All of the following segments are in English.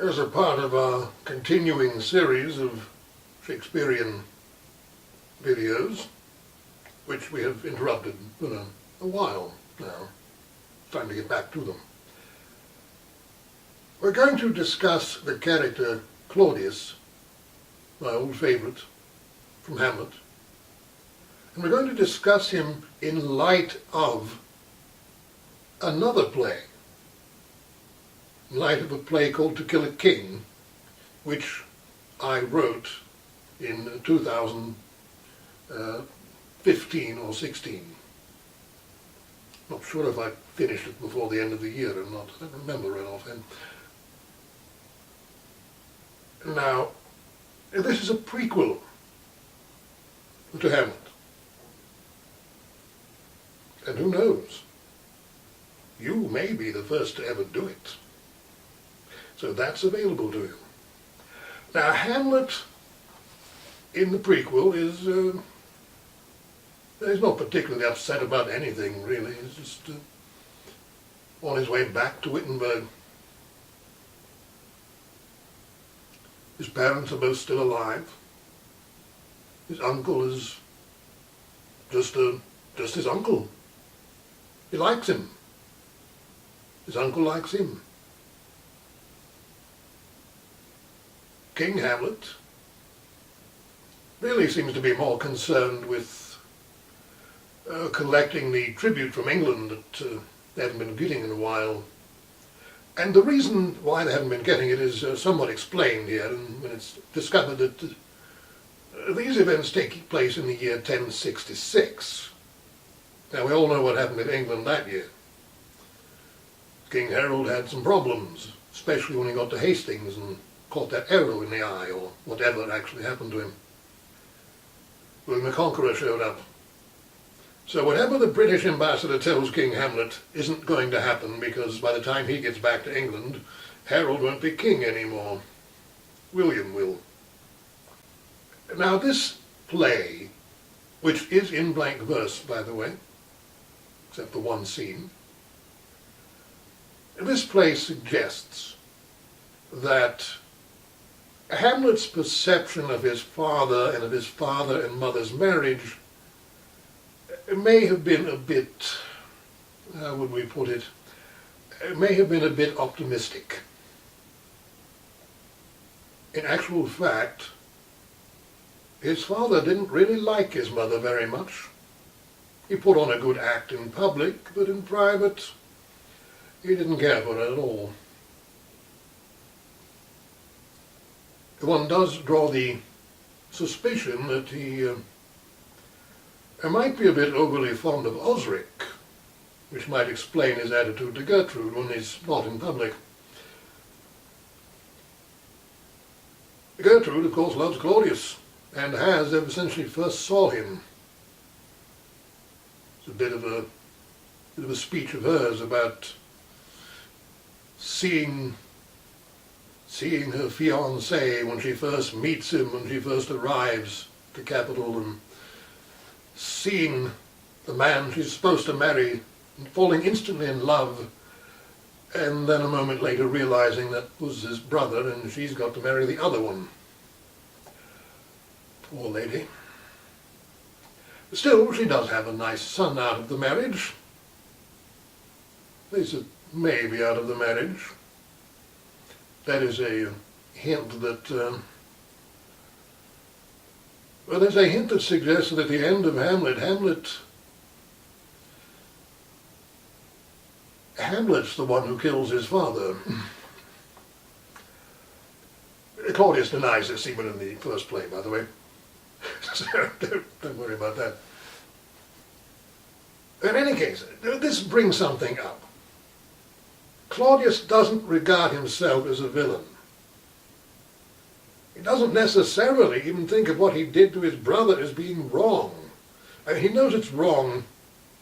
As a part of our continuing series of Shakespearean videos, which we have interrupted for a while now, time to get back to them. We're going to discuss the character Claudius, my old favourite from Hamlet, and we're going to discuss him in light of another play, in light of a play called To Kill a King, which I wrote in 2015 or 16. Not sure if I finished it before the end of the year or not. I don't remember right offhand. Now, this is a prequel to Hamlet. And who knows? You may be the first to ever do it. So that's available to you. Now, Hamlet in the prequel is he's not particularly upset about anything, really. He's just on his way back to Wittenberg. His parents are both still alive. His uncle is just his uncle. He likes him. His uncle likes him. King Hamlet really seems to be more concerned with collecting the tribute from England that they haven't been getting in a while. And the reason why they haven't been getting it is somewhat explained here, and when it's discovered that these events take place in the year 1066. Now, we all know what happened in England that year. King Harold had some problems, especially when he got to Hastings and caught that arrow in the eye, or whatever actually happened to him. William the Conqueror showed up. So whatever the British ambassador tells King Hamlet isn't going to happen, because by the time he gets back to England, Harold won't be king anymore. William will. Now this play, which is in blank verse, by the way, except for one scene, this play suggests that Hamlet's perception of his father and of his father and mother's marriage may have been a bit, how would we put it, may have been a bit optimistic. In actual fact, his father didn't really like his mother very much. He put on a good act in public, but in private, he didn't care for her at all. One does draw the suspicion that he might be a bit overly fond of Osric, which might explain his attitude to Gertrude when he's not in public. Gertrude, of course, loves Claudius, and has ever since she first saw him. It's a bit of a speech of hers about seeing her fiancé when she first meets him, when she first arrives at the capital, and seeing the man she's supposed to marry and falling instantly in love, and then a moment later realizing that was his brother and she's got to marry the other one. Poor lady. Still, she does have a nice son out of the marriage. At least it may be out of the marriage. That is a hint that, well, there's a hint that suggests that at the end of Hamlet's the one who kills his father. Claudius denies this even in the first play, by the way. So don't worry about that. In any case, this brings something up. Claudius doesn't regard himself as a villain. He doesn't necessarily even think of what he did to his brother as being wrong. I mean, he knows it's wrong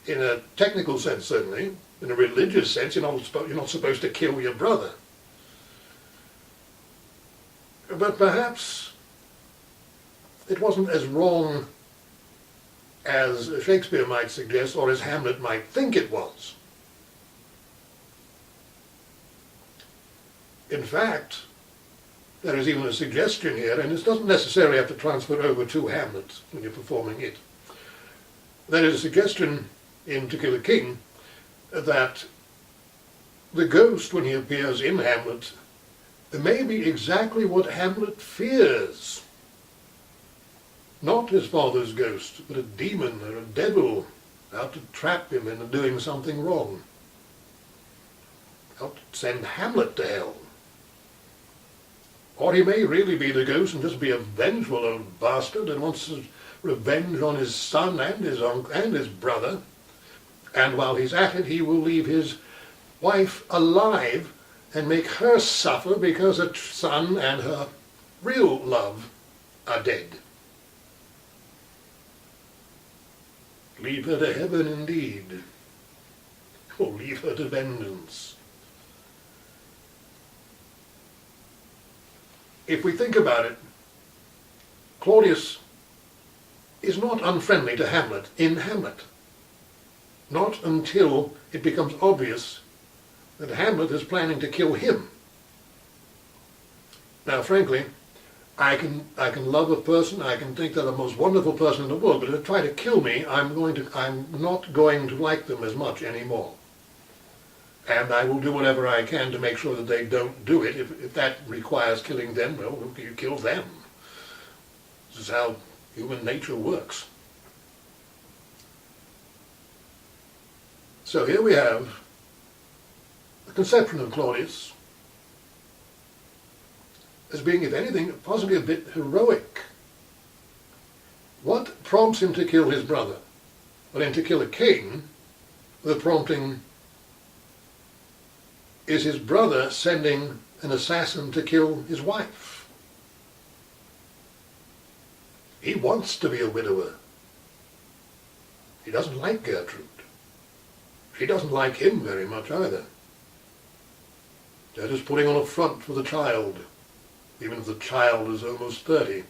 in a technical sense, certainly. In a religious sense, you're not supposed to kill your brother. But perhaps it wasn't as wrong as Shakespeare might suggest, or as Hamlet might think it was. In fact, there is even a suggestion here, and it doesn't necessarily have to transfer over to Hamlet when you're performing it. There is a suggestion in To Kill a King that the ghost, when he appears in Hamlet, may be exactly what Hamlet fears. Not his father's ghost, but a demon or a devil out to trap him into doing something wrong. Out to send Hamlet to hell. Or he may really be the ghost and just be a vengeful old bastard and wants his revenge on his son and his uncle and his brother. And while he's at it, he will leave his wife alive and make her suffer because her son and her real love are dead. Leave her to heaven indeed, or leave her to vengeance. If we think about it, Claudius is not unfriendly to Hamlet in Hamlet. Not until it becomes obvious that Hamlet is planning to kill him. Now, frankly, I can love a person, I can think they're the most wonderful person in the world, but if they try to kill me, I'm not going to like them as much anymore. And I will do whatever I can to make sure that they don't do it. If that requires killing them, well, you kill them. This is how human nature works. So here we have the conception of Claudius as being, if anything, possibly a bit heroic. What prompts him to kill his brother? Well, in To Kill a King, the prompting is his brother sending an assassin to kill his wife. He wants to be a widower. He doesn't like Gertrude. She doesn't like him very much either. They're just putting on a front for the child, even if the child is almost 30.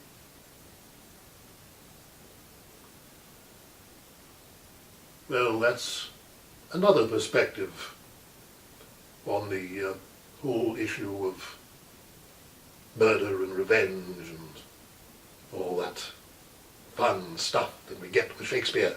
Well, that's another perspective on the whole issue of murder and revenge and all that fun stuff that we get with Shakespeare.